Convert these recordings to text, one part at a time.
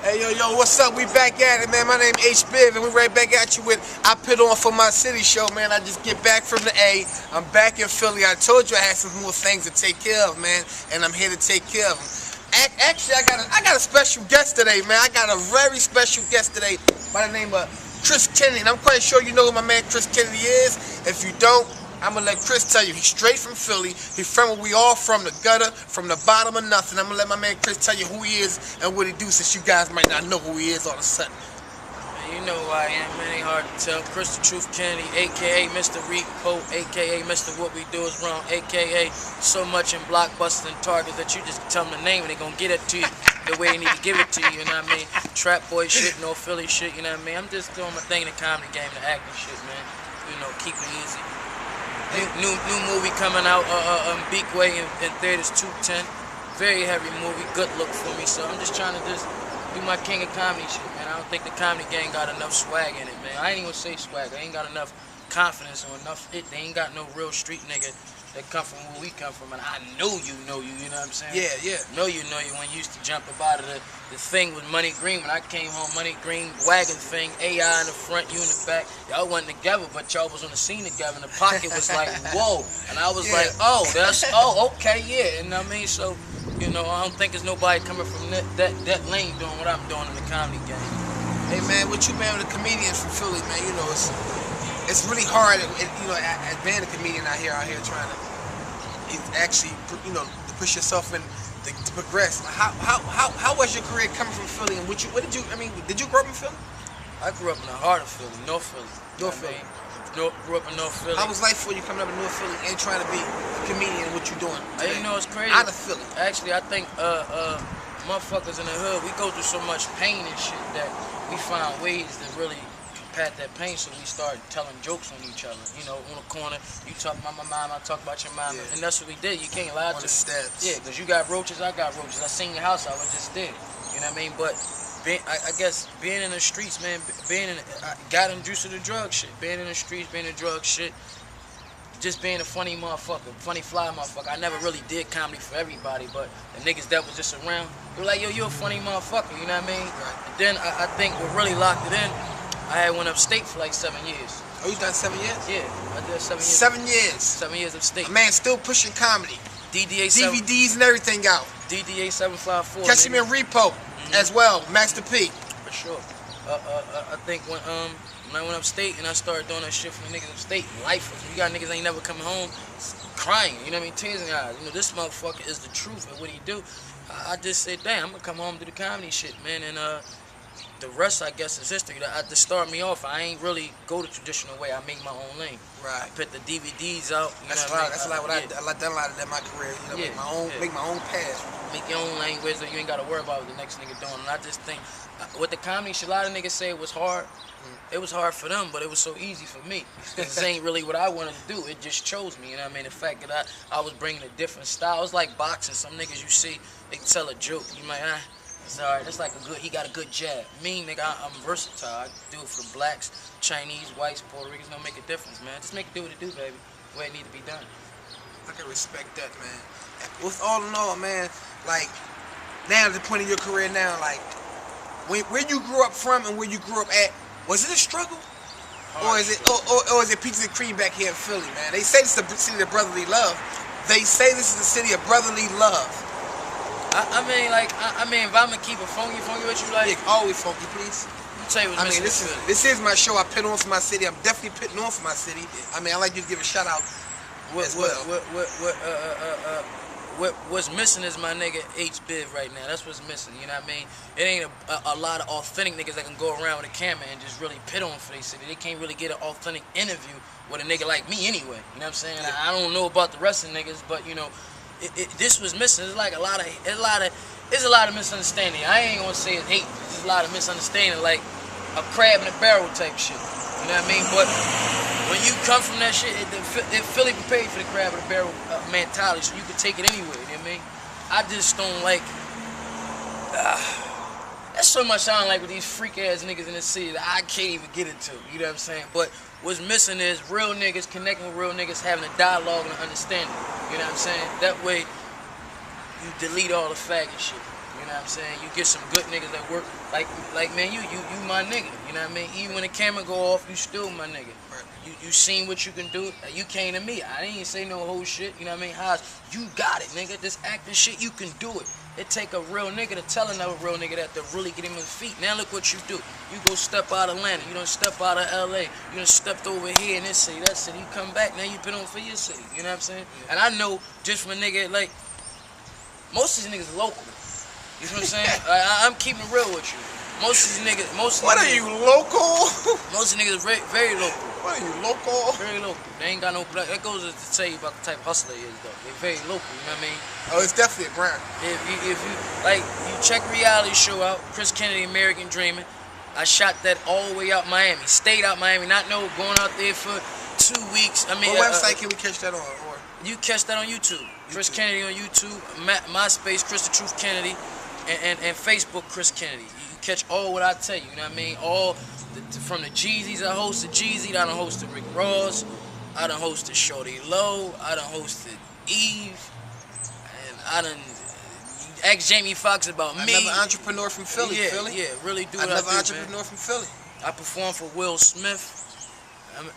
Hey, yo, what's up? We back at it, man. My name H. Biv, and we right back at you with I Put On For My City show, man. I just get back from the A. I'm back in Philly. I told you I had some more things to take care of, man, and I'm here to take care of them. Actually, I got a special guest today, man. I got a very special guest today by the name of Chris Kennedy, and I'm quite sure you know who my man Chris Kennedy is. If you don't, I'm going to let Chris tell you. He's straight from Philly. He's from where we all from, the gutter, from the bottom of nothing. I'm going to let my man Chris tell you who he is and what he do, since you guys might not know who he is all of a sudden. Man, you know who I am, man. Ain't hard to tell. Chris the Truth Kennedy, a.k.a. Mr. Repo, a.k.a. Mr. What We Do Is Wrong, a.k.a. so much in Blockbuster and Target that you just tell them the name and they're going to get it to you the way they need to give it to you, you know what I mean? Trap boy shit, no Philly shit, you know what I mean? I'm just doing my thing in the comedy game, the acting shit, man. You know, keep it easy. New movie coming out, Beak Way in theaters 210. Very heavy movie, good look for me. So I'm just trying to do my king of comedy shit, man. I don't think the comedy gang got enough swag in it, man. I ain't even gonna say swag. I ain't got enough confidence or enough. They ain't got no real street nigga that come from where we come from. And I know you, you know what I'm saying? Yeah. Know you when you used to jump up out of the thing with Money Green. When I came home, Money Green wagon thing, AI in the front, you in the back. Y'all wasn't together, but y'all was on the scene together. And the pocket was like, whoa. And I was like, oh, okay, yeah. And I mean, so, you know, I don't think there's nobody coming from that lane doing what I'm doing in the comedy game. Hey, man, what you, man, with the comedians from Philly, man, you know, it's really hard, you know, as being a comedian out here trying to actually, you know, to push yourself in, to progress. How was your career coming from Philly, and did you grow up in Philly? I grew up in the heart of Philly, North Philly. North Philly. Grew up in North Philly. How was life for you coming up in North Philly and trying to be a comedian and what you doing today? You know, it's crazy. Out of Philly. Actually, I think motherfuckers in the hood, we go through so much pain and shit that we find ways to really combat that pain, so we start telling jokes on each other. You know, on the corner, you talk about my mom, I talk about your mom, and that's what we did. You can't lie to me. Yeah, because you got roaches, I got roaches. I seen your house, I was just there. You know what I mean? But I guess being in the streets, man, I got introduced to the drug shit. Being in the streets, being in the drug shit, just being a funny motherfucker, funny fly motherfucker. I never really did comedy for everybody, but the niggas that was just around, they were like, yo, you a funny motherfucker, you know what I mean? Right. And then I think what really locked it in, I had went upstate for like 7 years. Oh, you done 7 years? Yeah, I did 7 years. 7 years? 7 years upstate. A man still pushing comedy. DDA DVDs and everything out. DDA 754. Catch him in Repo as well, Master P. For sure. I think when I went upstate and I started doing that shit for the niggas upstate, lifeless. You got niggas ain't never coming home crying, you know what I mean? Tears in their eyes. You know, this motherfucker is the truth, and what he do. I just said, damn, I'm gonna come home and do the comedy shit, man, and the rest, I guess, is history. To start me off, I ain't really go the traditional way. I make my own lane. Right. I put the DVDs out. That's a lot of that in my career. You know, make my own path. Make your own lane, so you ain't gotta worry about what the next nigga doing. And I just think, with the comedy shit, a lot of niggas say it was hard. It was hard for them, but it was so easy for me. This ain't really what I wanted to do. It just chose me, you know what I mean? The fact that I was bringing a different style. It's like boxing. Some niggas you see, they tell a joke. You might, it's alright. That's like he got a good jab. Me, nigga, I'm versatile. I do it for the blacks, Chinese, whites, Puerto Ricans. Don't make a difference, man. Just make it do what it do, baby. The way it need to be done. I can respect that, man. With all in all, man, like, now at the point of your career now, like, where you grew up from and where you grew up at, was it a struggle? Or is it peaches and cream back here in Philly, man? They say this is the city of brotherly love. They say this is the city of brotherly love. I mean, if I'm gonna keep it funky, what you like? Yeah, always funky, please. I'll tell you what's missing. This is my show. I put on for my city. I'm definitely putting on for my city. I mean, I like you to give a shout out as well. What's missing is my nigga H. Biv right now. That's what's missing, you know what I mean? It ain't a lot of authentic niggas that can go around with a camera and just really pit on for their city. They can't really get an authentic interview with a nigga like me anyway. You know what I'm saying? Yeah. I don't know about the rest of the niggas, but you know, this was missing. It's like a lot of misunderstanding. I ain't gonna say it's hate. There's a lot of misunderstanding, like a crab in a barrel type shit. You know what I mean? But when you come from that shit, it Philly prepared for the crab in a barrel mentality, so you can take it anywhere. You know what I mean? I just don't like. That's so much I don't like with these freak ass niggas in the city that I can't even get into. You know what I'm saying? But what's missing is real niggas connecting with real niggas, having a dialogue and an understanding. You know what I'm saying? That way, you delete all the faggot shit. You know what I'm saying? You get some good niggas that work like man, you my nigga. You know what I mean? Even when the camera go off, you still my nigga. You seen what you can do. You came to me. I didn't say no whole shit. You know what I mean? Haas, you got it, nigga. This acting shit, you can do it. It take a real nigga to tell another real nigga that to really get him his feet. Now look what you do. You go step out of Atlanta. You done step out of LA. You done stepped over here in this city, that city. You come back, now you been on for your city. You know what I'm saying? And I know just from a nigga, like, most of these niggas local. You know what I'm saying? I'm keeping it real with you. Most of these niggas, What are you, local? Most of these niggas very local. What are you, local? Very local. They ain't got no black. That goes to tell you about the type of hustler he is, though. They're very local, you know what I mean? Oh, it's definitely a grind. If you like, you check reality show out, Chris Kennedy, American Dreaming. I shot that all the way out Miami. Stayed out Miami, not know, going out there for 2 weeks. I mean, what website can we catch that on? Or? You catch that on YouTube. Chris Kennedy on YouTube, MySpace, Chris the Truth Kennedy, and Facebook, Chris Kennedy. You catch all what I tell you, you know what I mean? All from the Jeezys, I hosted Jeezy, I done hosted Rick Ross, I done hosted Shorty Low, I done hosted Eve, and I done asked Jamie Foxx about me. Another entrepreneur from Philly, Yeah, really do what I do, Another entrepreneur from Philly. I performed for Will Smith.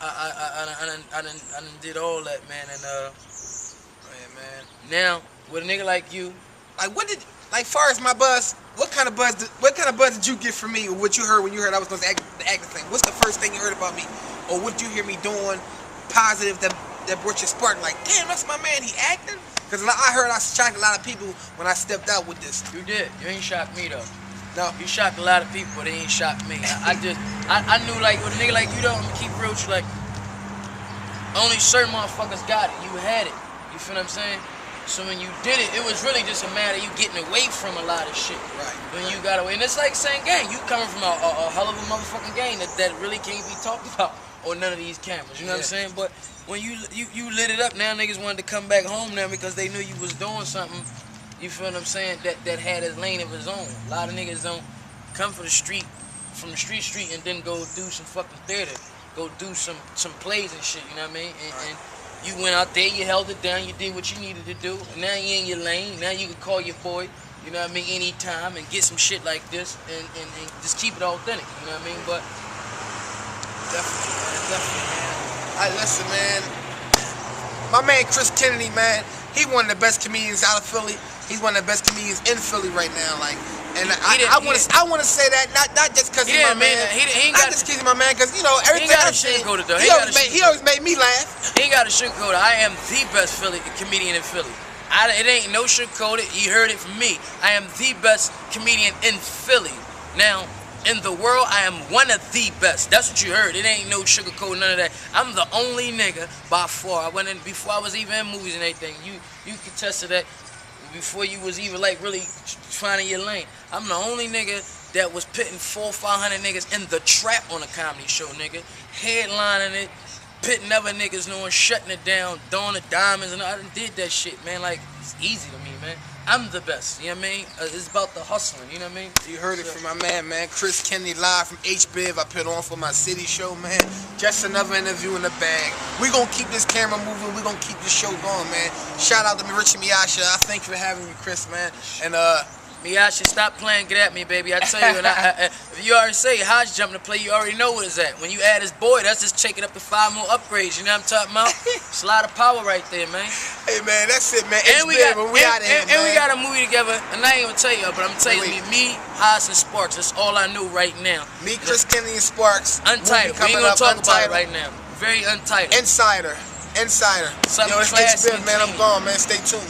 I done did all that, man, and man. now with a nigga like you, like far as my buzz, what kind of buzz did you get from me, or what you heard when you heard I was going to act the acting thing? What's the first thing you heard about me, or what did you hear me doing positive that brought your spark? Like, damn, that's my man, he acting? Because I heard I shocked a lot of people when I stepped out with this. You did. You ain't shocked me though. No. You shocked a lot of people, but they ain't shocked me. I knew, like, with a nigga like you though, I'm gonna keep real with you, like, only certain motherfuckers got it. You had it. You feel what I'm saying? So when you did it, it was really just a matter of you getting away from a lot of shit. Right. When you got away. And it's like saying gang. You coming from a hell of a motherfucking gang that really can't be talked about on none of these cameras. You know what I'm saying? But when you lit it up, now niggas wanted to come back home now because they knew you was doing something, you feel what I'm saying, that had his lane of his own. A lot of niggas don't come from the street, and then go do some fucking theater. Go do some plays and shit, you know what I mean? And you went out there, you held it down, you did what you needed to do. And now you in your lane. Now you can call your boy, you know what I mean, anytime and get some shit like this and just keep it authentic, you know what I mean? But definitely, man. Listen, man. My man Chris Kennedy, man, he one of the best comedians out of Philly. He's one of the best comedians in Philly right now, like. And I want to say that not just because he's my man. He ain't got just because he's my man, because you know everything I say. He always made me laugh. He ain't got to sugarcoat it. I am the best comedian in Philly. It ain't no sugarcoat it. You heard it from me. I am the best comedian in Philly. Now, in the world, I am one of the best. That's what you heard. It ain't no sugarcoat, none of that. I'm the only nigga by far. I went in before I was even in movies and everything. You can test to that. Before you was even like really finding your lane. I'm the only nigga that was pitting 400-500 niggas in the trap on a comedy show, nigga. Headlining it, pitting other niggas knowing, shutting it down, throwing the diamonds, and I done did that shit, man. Like, it's easy to me, man. I'm the best, you know what I mean? It's about the hustling, you know what I mean? You heard it from my man, Chris Kennedy, live from HBIV. I put on for my city show, man. Just another interview in the bag. We gonna keep this camera moving. We gonna keep this show going, man. Shout out to Richie Miyasha. I thank you for having me, Chris, man. And Miyasha, stop playing, get at me, baby. I tell you, and if you already say Hodge jumping to play, you already know what it's at. When you add his boy, that's just taking up to 5 more upgrades. You know what I'm talking about? It's a lot of power right there, man. Hey, man, that's it, man. And we got a movie together, and I ain't gonna tell you, but I'm telling you, me, Haas, and Sparks. That's all I knew right now. Me, Chris Kennedy, and Sparks. Untitled. We ain't gonna talk about it right now. Very untitled. Insider. Something Yo, it's HBIV, man. I'm gone, man. Stay tuned.